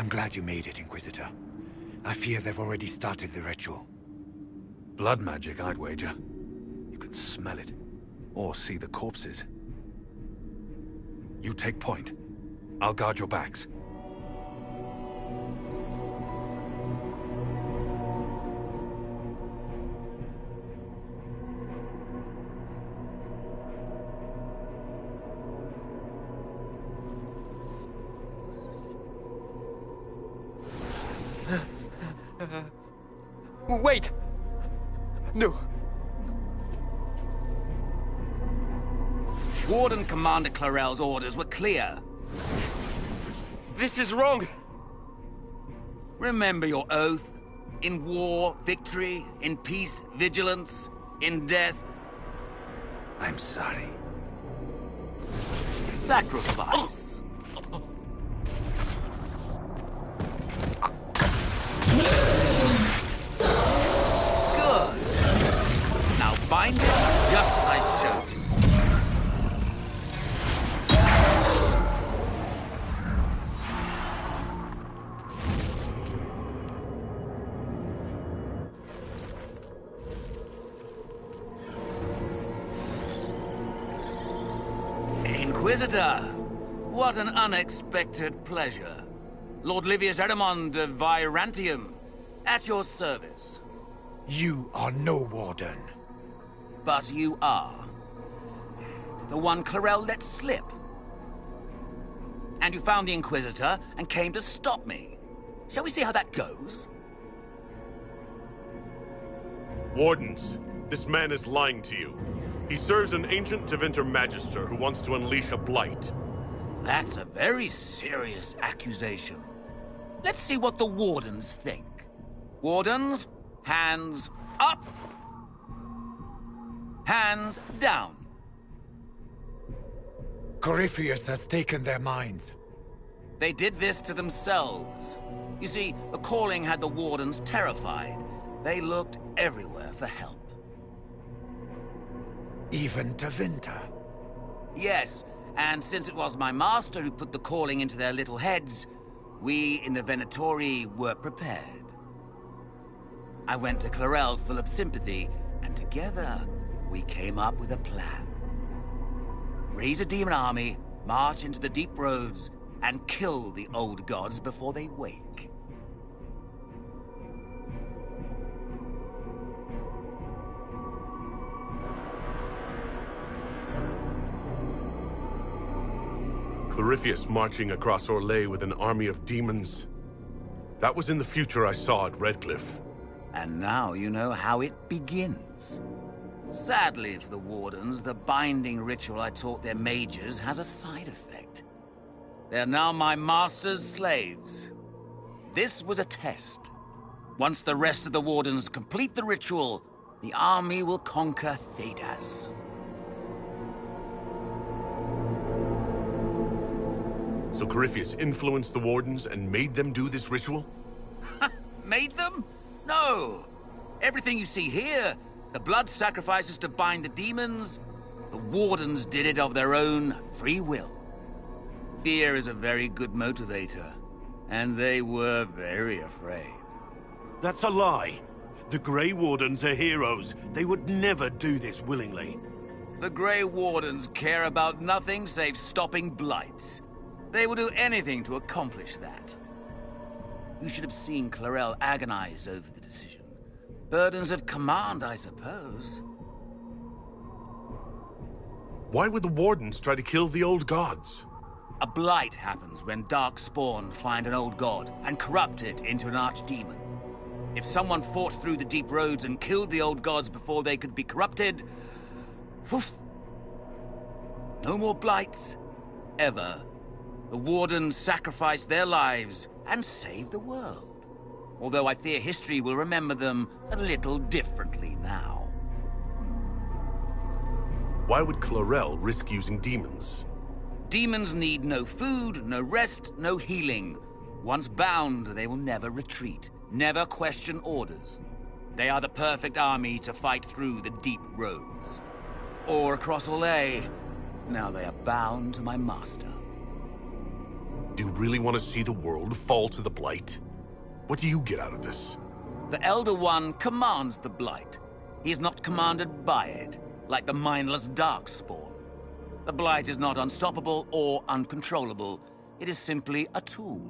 I'm glad you made it, Inquisitor. I fear they've already started the ritual. Blood magic, I'd wager. You can smell it. Or see the corpses. You take point. I'll guard your backs. Wait! No. Warden Commander Clarel's orders were clear. This is wrong! Remember your oath. In war, victory. In peace, vigilance. In death, I'm sorry. sacrifice. Good. Now bind it just as I showed you. Inquisitor, what an unexpected pleasure. Lord Livius Erimond of Virantium, at your service. You are no warden. But you are. The one Clarel let slip. And you found the Inquisitor and came to stop me. Shall we see how that goes? Wardens, this man is lying to you. He serves an ancient Tevinter Magister who wants to unleash a blight. That's a very serious accusation. Let's see what the Wardens think. Wardens, hands up. Hands down. Corypheus has taken their minds. They did this to themselves. You see, the calling had the Wardens terrified. They looked everywhere for help. Even Tevinter. Yes, and since it was my master who put the calling into their little heads, we in the Venatori were prepared. I went to Clarel full of sympathy, and together we came up with a plan. Raise a demon army, march into the deep roads, and kill the old gods before they wake. Corypheus marching across Orlais with an army of demons. That was in the future I saw at Redcliffe. And now you know how it begins. Sadly for the Wardens, the binding ritual I taught their mages has a side effect. They're now my master's slaves. This was a test. Once the rest of the Wardens complete the ritual, the army will conquer Thedas. So Corypheus influenced the Wardens and made them do this ritual? Made them? No! Everything you see here, the blood sacrifices to bind the demons, the Wardens did it of their own free will. Fear is a very good motivator, and they were very afraid. That's a lie. The Grey Wardens are heroes. They would never do this willingly. The Grey Wardens care about nothing save stopping blights. They will do anything to accomplish that. You should have seen Clarel agonize over the decision. Burdens of command, I suppose. Why would the Wardens try to kill the old gods? A blight happens when dark spawn find an old god and corrupt it into an archdemon. If someone fought through the deep roads and killed the old gods before they could be corrupted, poof, no more blights, ever. The Wardens sacrificed their lives and saved the world. Although I fear history will remember them a little differently now. Why would Clarel risk using demons? Demons need no food, no rest, no healing. Once bound, they will never retreat, never question orders. They are the perfect army to fight through the deep roads. Or across Orlais. Now they are bound to my master. do really want to see the world fall to the Blight? What do you get out of this? The Elder One commands the Blight. He is not commanded by it, like the mindless Darkspawn. The Blight is not unstoppable or uncontrollable. It is simply a tool.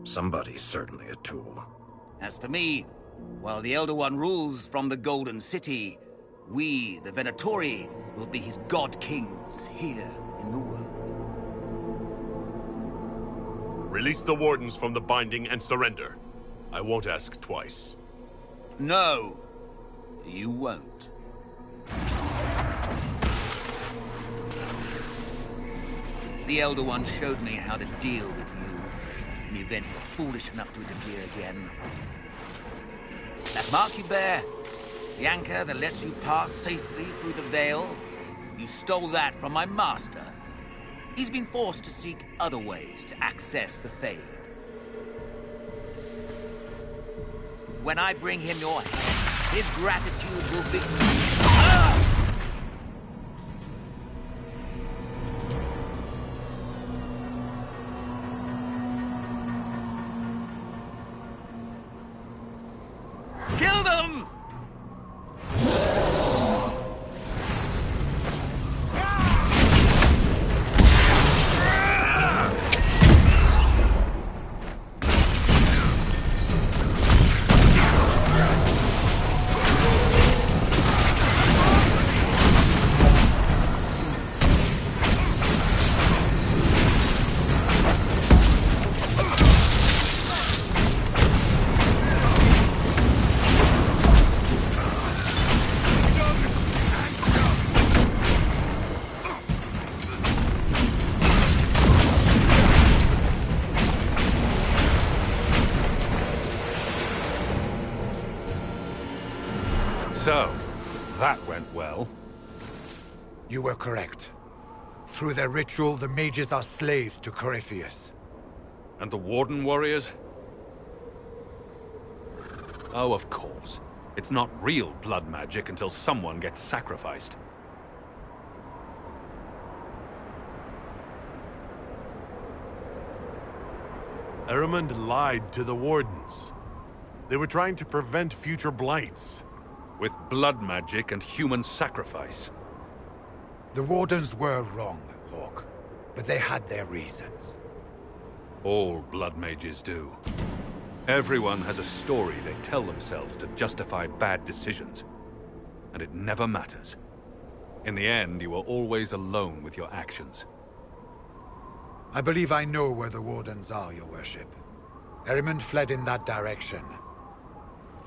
Somebody's certainly a tool. As for me, while the Elder One rules from the Golden City, we, the Venatori, will be his God Kings here in the world. Release the Wardens from the binding and surrender. I won't ask twice. No, you won't. The Elder One showed me how to deal with you, in the event you're foolish enough to interfere again. That mark you bear, the anchor that lets you pass safely through the veil, you stole that from my master. He's been forced to seek other ways to access the Fade. When I bring him your head, his gratitude will be... Kill them! So, that went well. You were correct. Through their ritual, the mages are slaves to Corypheus. And the Warden warriors? Oh, of course. It's not real blood magic until someone gets sacrificed. Ehrmund lied to the Wardens. They were trying to prevent future blights. With blood magic and human sacrifice. The Wardens were wrong, Hawk, but they had their reasons. All blood mages do. Everyone has a story they tell themselves to justify bad decisions. And it never matters. In the end, you are always alone with your actions. I believe I know where the Wardens are, Your Worship. Ehrmund fled in that direction.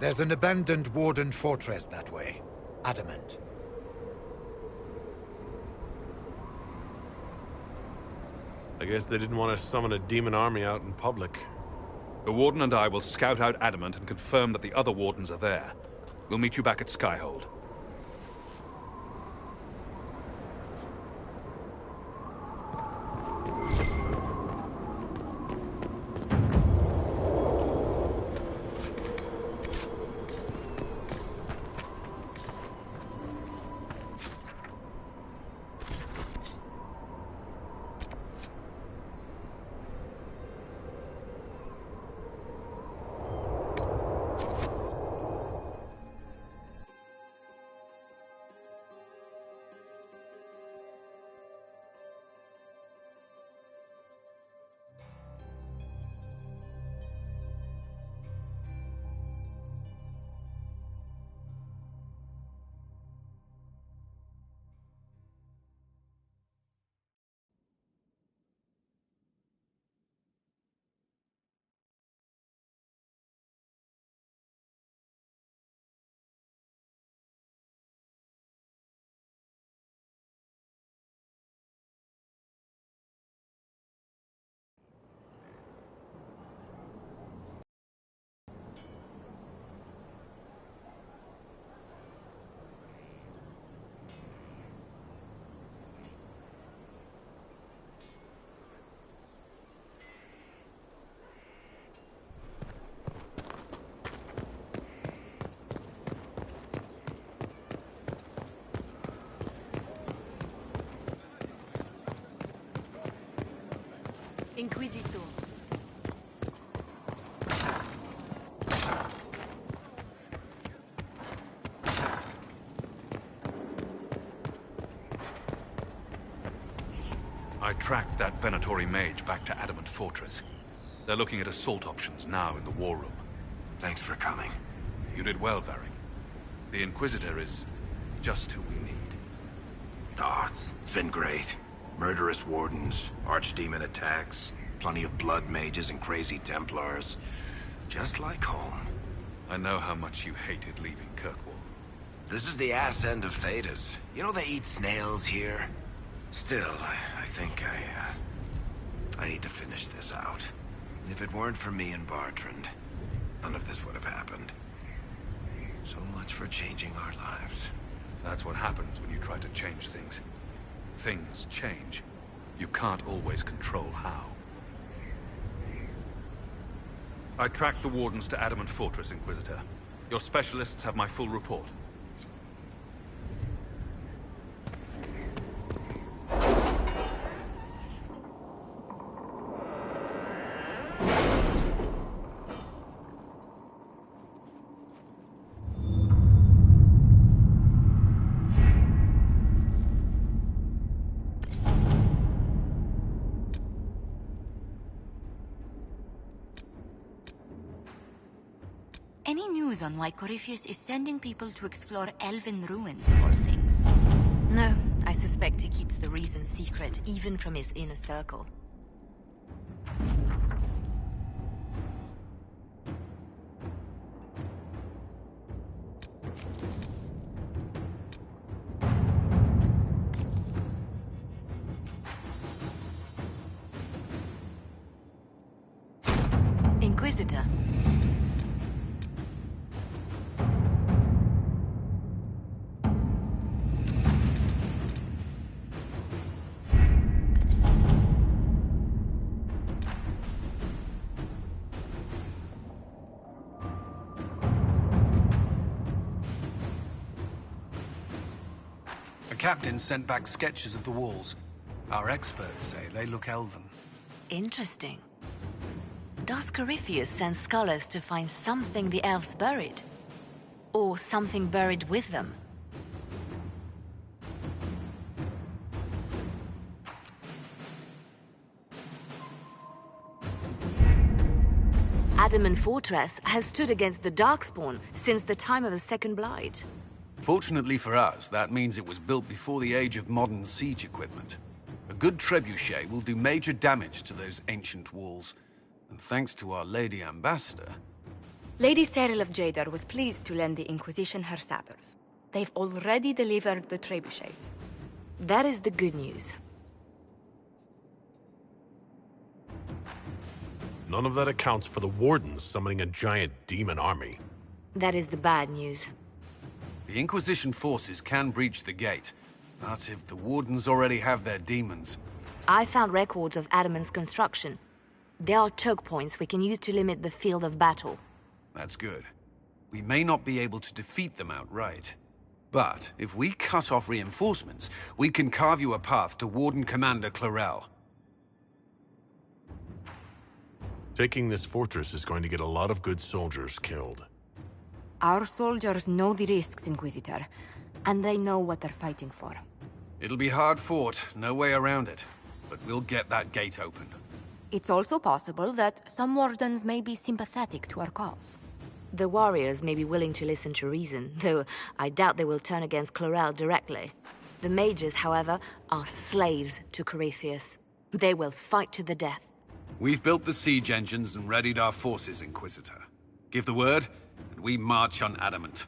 There's an abandoned Warden fortress that way. Adamant. I guess they didn't want to summon a demon army out in public. The Warden and I will scout out Adamant and confirm that the other Wardens are there. We'll meet you back at Skyhold. Inquisitor. I tracked that Venatori mage back to Adamant Fortress. They're looking at assault options now in the war room. Thanks for coming. You did well, Varric. The Inquisitor is just who we need. Oh, it's been great. Murderous wardens, archdemon attacks, plenty of blood mages and crazy Templars. Just like home. I know how much you hated leaving Kirkwall. This is the ass end of Thedas. You know they eat snails here? Still, I think I need to finish this out. If it weren't for me and Bartrand, none of this would have happened. So much for changing our lives. That's what happens when you try to change things. Things change. You can't always control how. I tracked the Wardens to Adamant Fortress, Inquisitor. Your specialists have my full report. Any news on why Corypheus is sending people to explore elven ruins of all things? No, I suspect he keeps the reason secret, even from his inner circle. Inquisitor. The captain sent back sketches of the walls. Our experts say they look elven. Interesting. Does Corypheus send scholars to find something the elves buried? Or something buried with them? Adamant Fortress has stood against the Darkspawn since the time of the Second Blight. Fortunately for us, that means it was built before the age of modern siege equipment. A good trebuchet will do major damage to those ancient walls. And thanks to our Lady Ambassador... Lady Seryle of Jadar was pleased to lend the Inquisition her sabers. They've already delivered the trebuchets. That is the good news. None of that accounts for the Wardens summoning a giant demon army. That is the bad news. The Inquisition forces can breach the gate, but if the Wardens already have their demons... I found records of Adamant's construction. There are choke points we can use to limit the field of battle. That's good. We may not be able to defeat them outright. But if we cut off reinforcements, we can carve you a path to Warden Commander Clarel. Taking this fortress is going to get a lot of good soldiers killed. Our soldiers know the risks, Inquisitor, and they know what they're fighting for. It'll be hard fought, no way around it. But we'll get that gate open. It's also possible that some Wardens may be sympathetic to our cause. The warriors may be willing to listen to reason, though I doubt they will turn against Clarel directly. The mages, however, are slaves to Corypheus. They will fight to the death. We've built the siege engines and readied our forces, Inquisitor. Give the word, and we march on Adamant.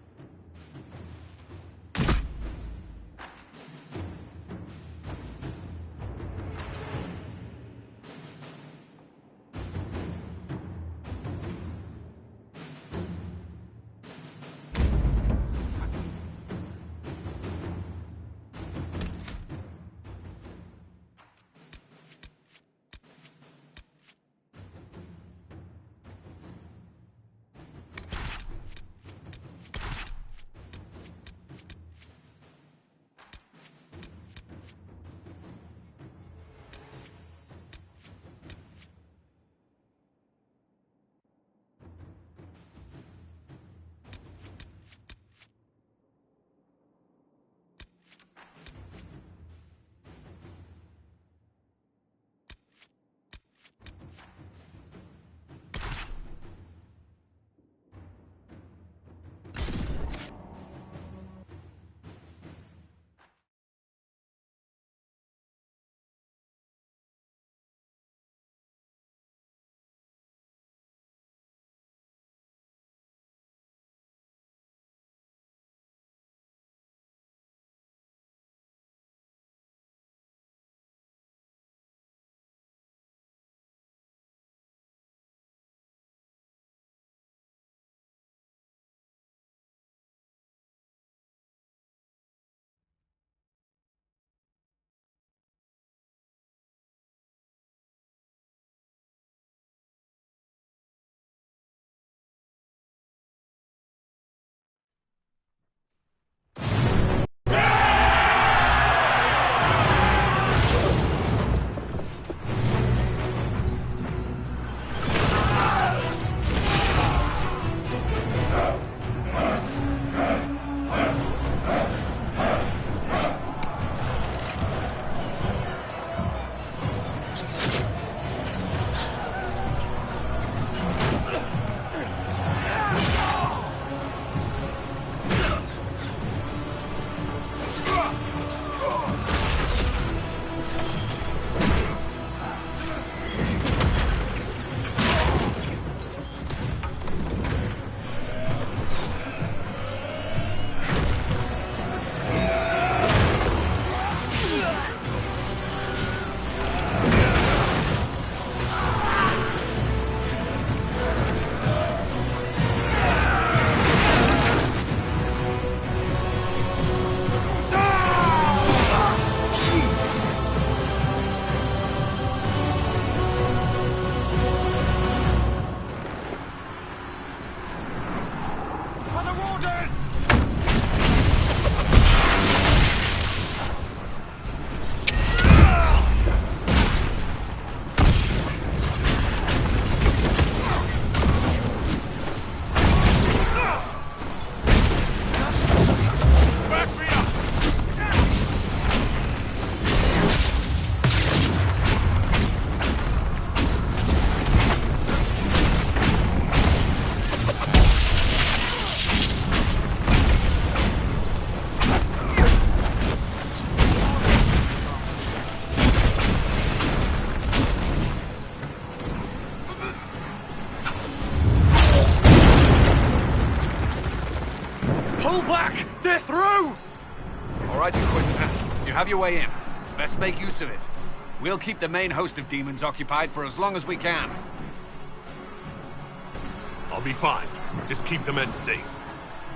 You have your way in. Best make use of it. We'll keep the main host of demons occupied for as long as we can. I'll be fine. Just keep the men safe.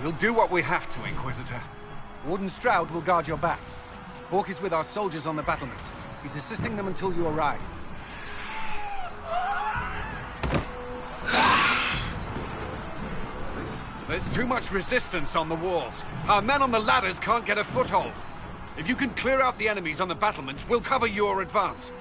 We'll do what we have to, Inquisitor. Warden Stroud will guard your back. Hawk is with our soldiers on the battlements. He's assisting them until you arrive. There's too much resistance on the walls. Our men on the ladders can't get a foothold. If you can clear out the enemies on the battlements, we'll cover your advance.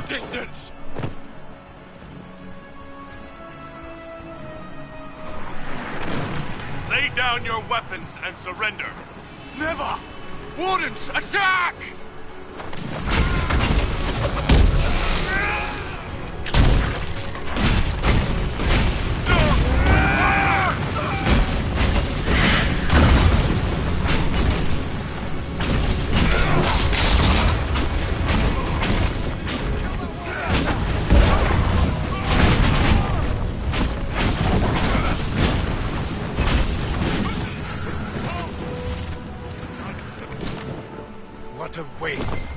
Distance! Lay down your weapons and surrender. Never! Wardens, attack! What a waste.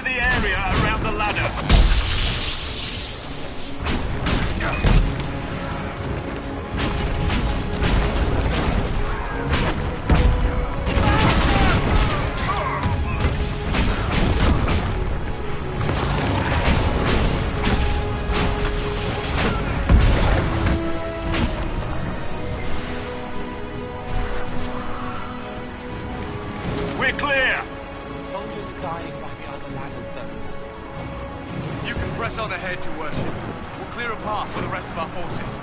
Clear the area around the ladder. We're clear! Soldiers are dying by the other ladders, though. You can press on ahead, Your Worship. We'll clear a path for the rest of our forces.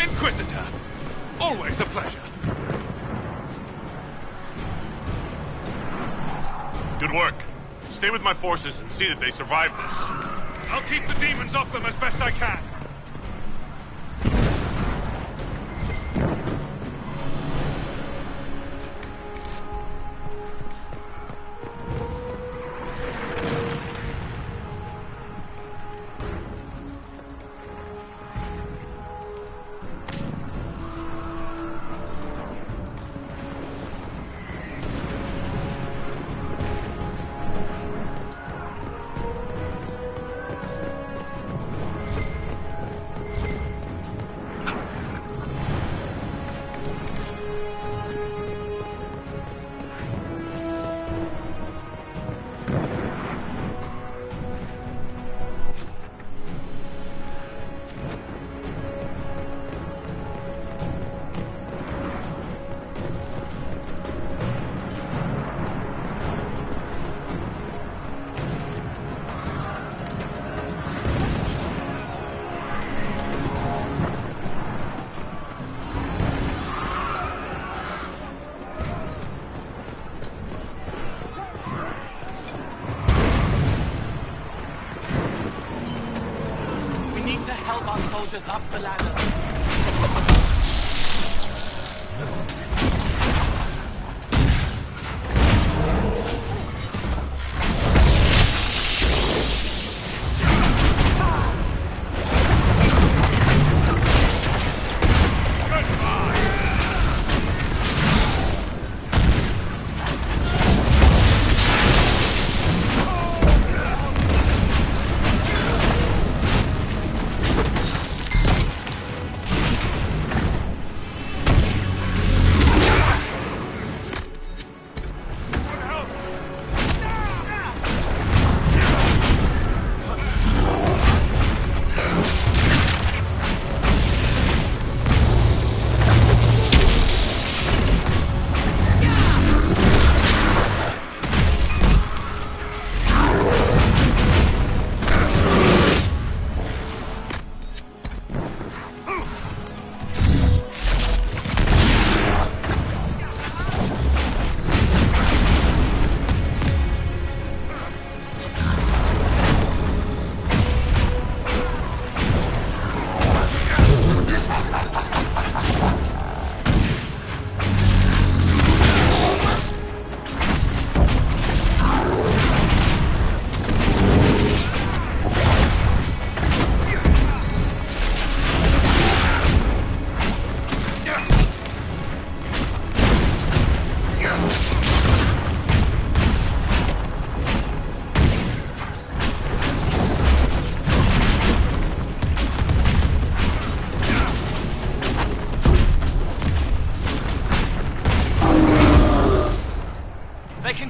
Inquisitor! Always a pleasure. Good work. Stay with my forces and see that they survive this. I'll keep the demons off them as best I can. need to help our soldiers up the ladder.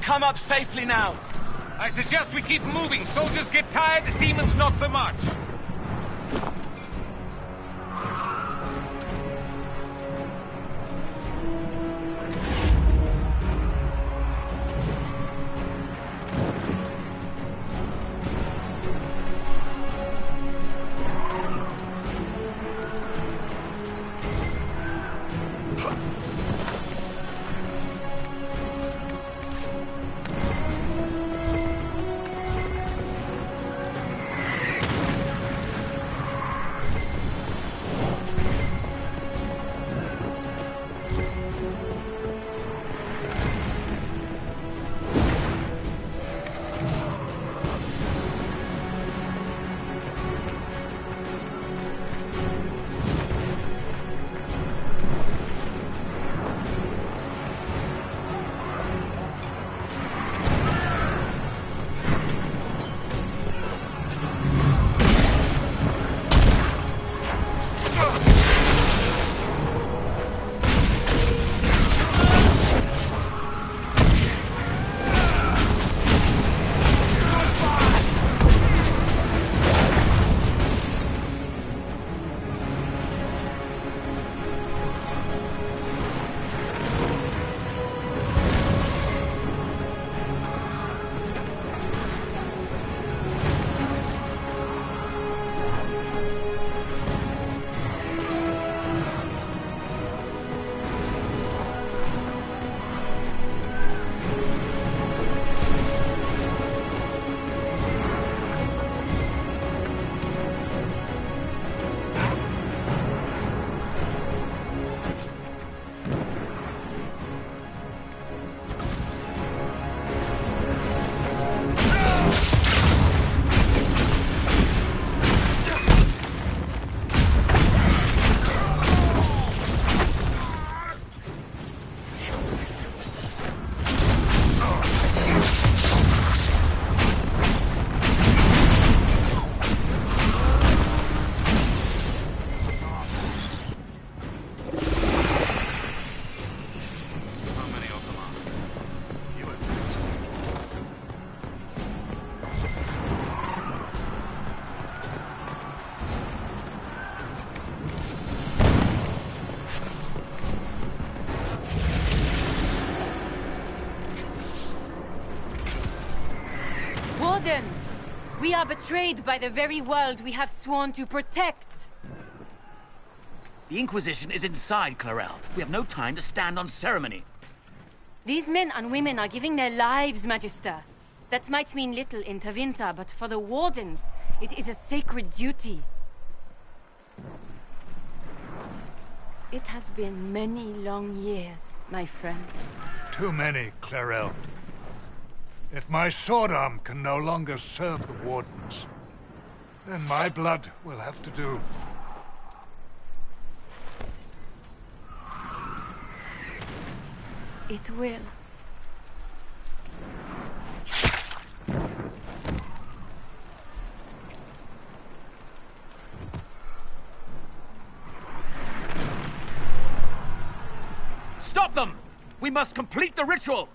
Come up safely now. I suggest we keep moving. Soldiers get tired, the demons not so much. We are betrayed by the very world we have sworn to protect. The Inquisition is inside Clarel. We have no time to stand on ceremony. These men and women are giving their lives, Magister. That might mean little in Tavinta, but for the Wardens, it is a sacred duty. It has been many long years, my friend. Too many, Clarel. If my sword arm can no longer serve the Wardens, then my blood will have to do. It will. Stop them! We must complete the ritual!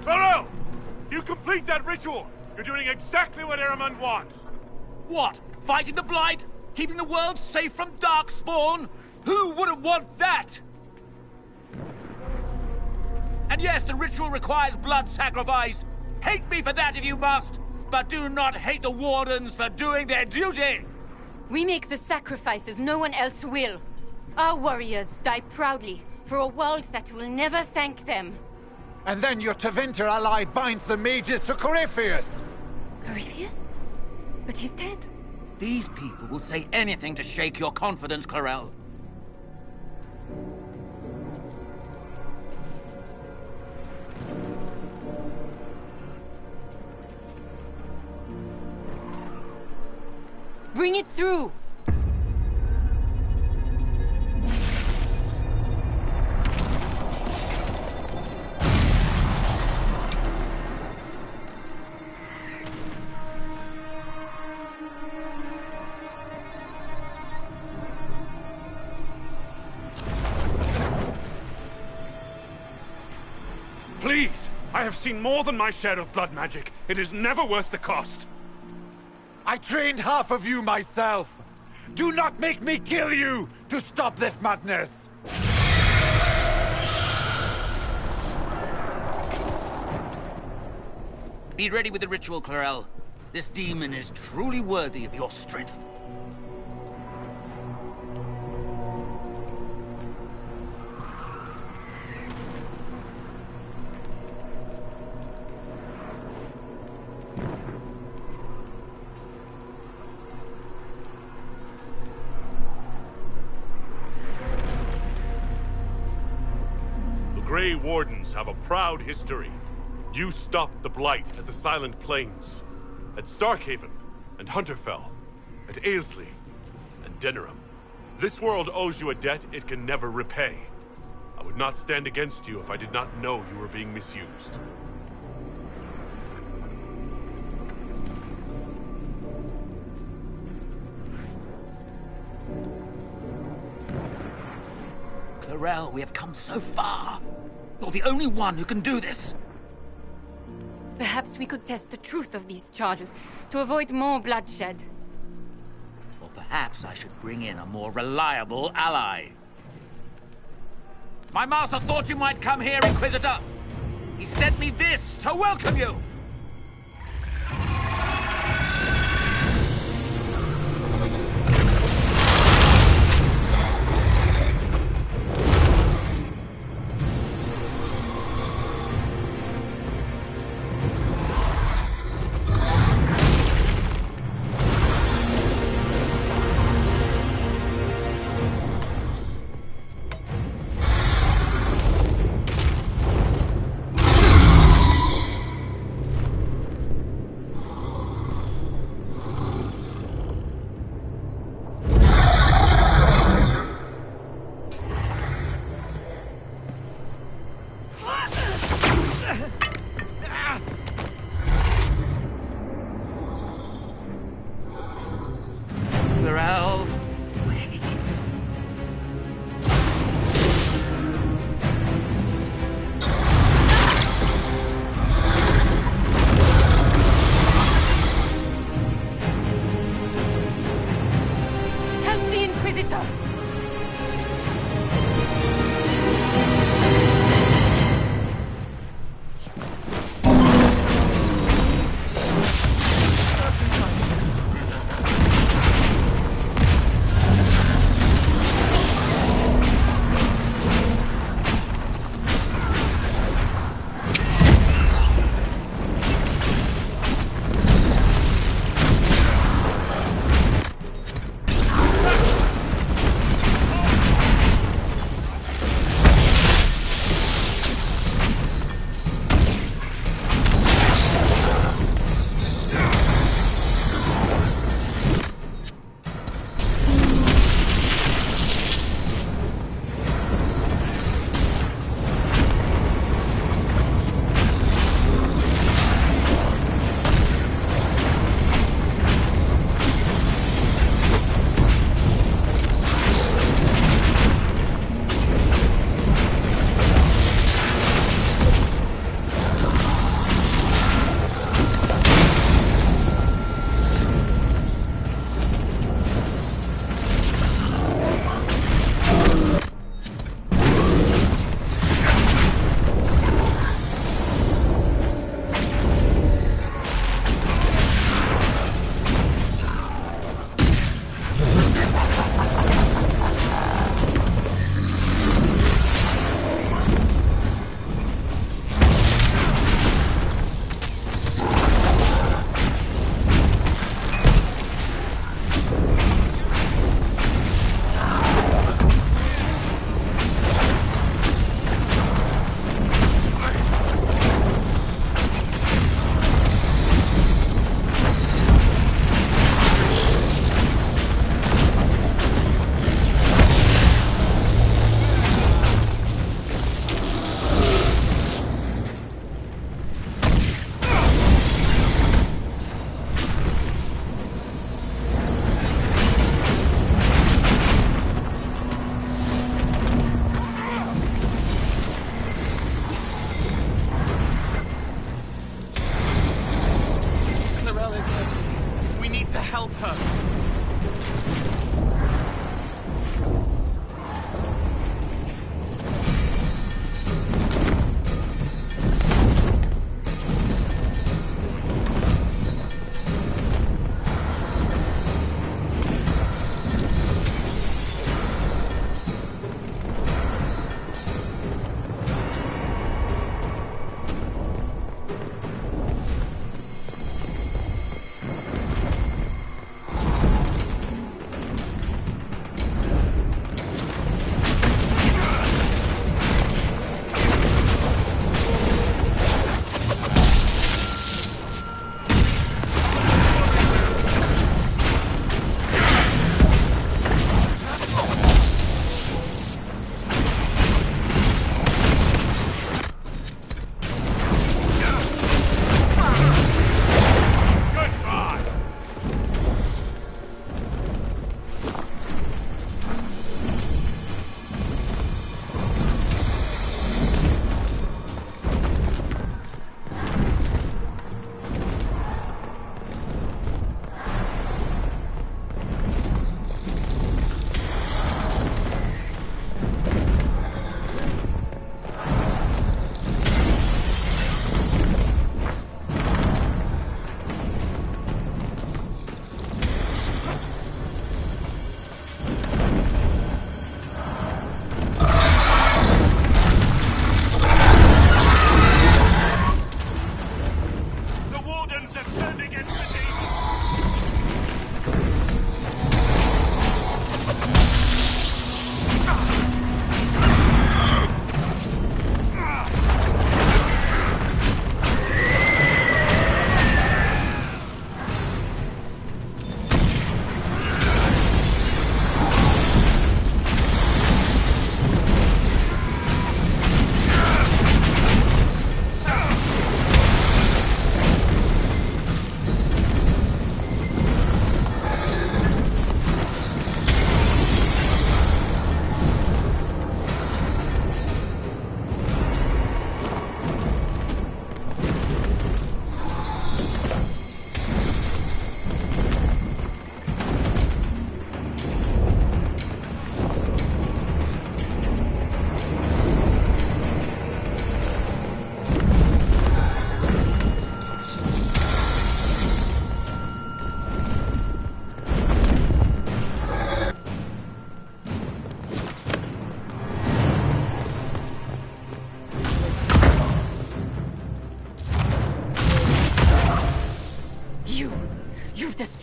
Farrell! You complete that ritual! You're doing exactly what Ehrman wants! What? Fighting the Blight? Keeping the world safe from Darkspawn? Who wouldn't want that? And yes, the ritual requires blood sacrifice. Hate me for that if you must, but do not hate the Wardens for doing their duty! We make the sacrifices no one else will. Our warriors die proudly for a world that will never thank them. And then your Tevinter ally binds the mages to Corypheus! Corypheus? But he's dead. These people will say anything to shake your confidence, Clarel. Bring it through! Please! I have seen more than my share of blood magic. It is never worth the cost. I trained half of you myself! Do not make me kill you to stop this madness! Be ready with the ritual, Clarel. This demon is truly worthy of your strength. Grey Wardens have a proud history. You stopped the Blight at the Silent Plains, at Starkhaven and Hunterfell, at Aesley and Denerim. This world owes you a debt it can never repay. I would not stand against you if I did not know you were being misused. Clarel, we have come so far. You're the only one who can do this. Perhaps we could test the truth of these charges to avoid more bloodshed. Or perhaps I should bring in a more reliable ally. My master thought you might come here, Inquisitor. He sent me this to welcome you.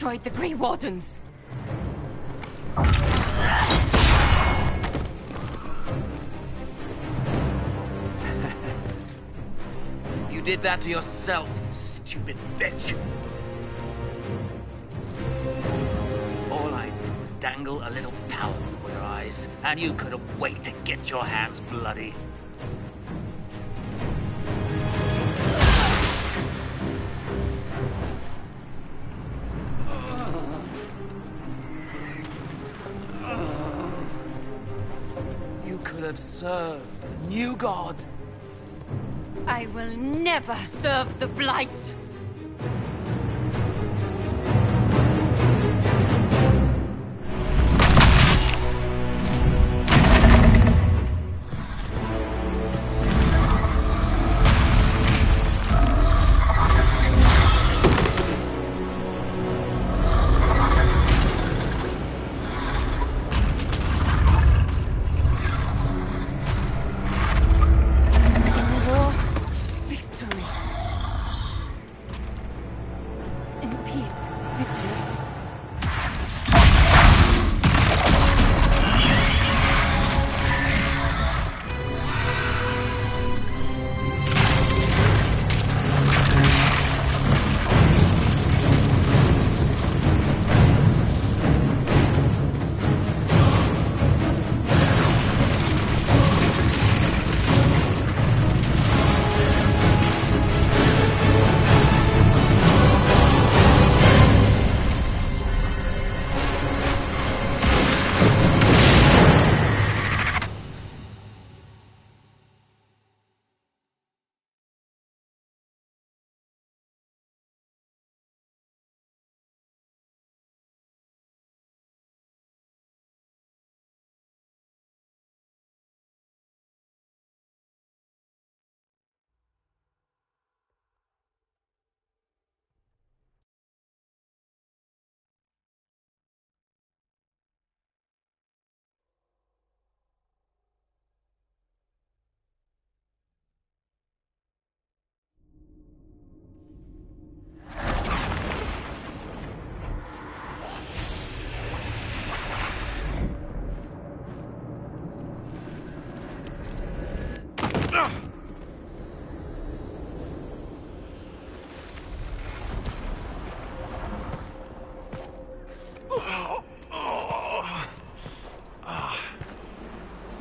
destroyed the Grey Wardens. You did that to yourself, you stupid bitch. All I did was dangle a little power before your eyes, and you couldn't wait to get your hands bloody. You could have served the new god. I will never serve the Blight!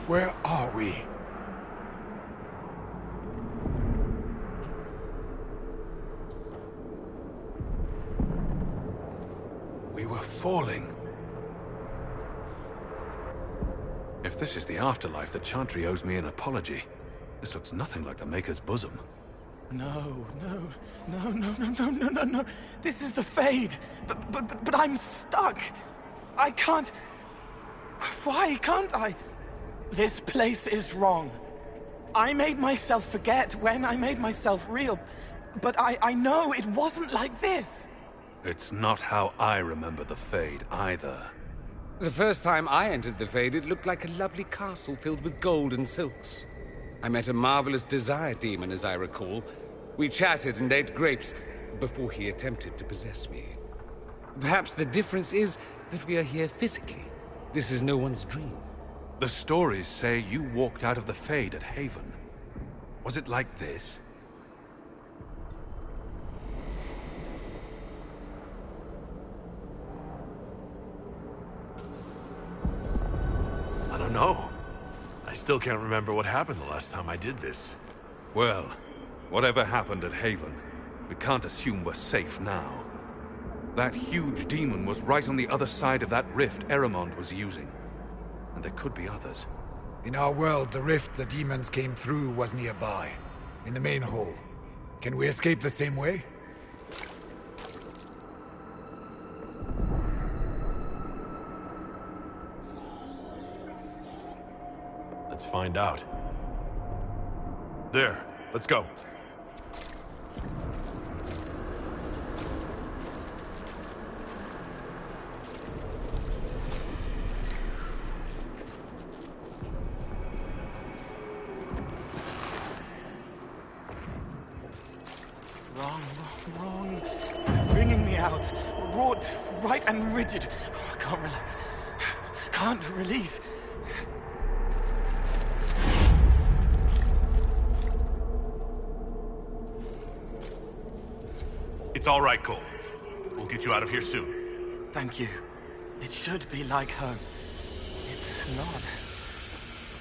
Where are we? We were falling. If this is the afterlife, the Chantry owes me an apology. This looks nothing like the Maker's bosom. No. This is the Fade. But I'm stuck. I can't... Why can't I? This place is wrong. I made myself forget when I made myself real. But I know it wasn't like this. It's not how I remember the Fade, either. The first time I entered the Fade, it looked like a lovely castle filled with gold and silks. I met a marvelous desire demon, as I recall. We chatted and ate grapes before he attempted to possess me. Perhaps the difference is that we are here physically. This is no one's dream. The stories say you walked out of the Fade at Haven. Was it like this? I don't know. I still can't remember what happened the last time I did this. Well, whatever happened at Haven, we can't assume we're safe now. That huge demon was right on the other side of that rift Eramond was using. And there could be others. In our world, the rift the demons came through was nearby, in the main hall. Can we escape the same way? Let's find out. There, let's go. Wrong. Bringing me out. brought right and rigid. I can't relax. Can't release. It's all right, Cole. We'll get you out of here soon. Thank you. It should be like home. It's not.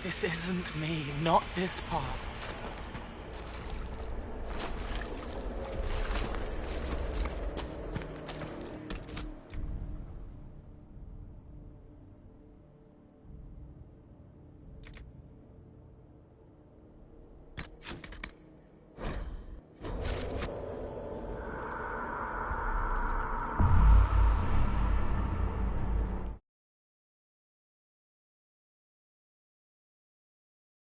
This isn't me, not this path.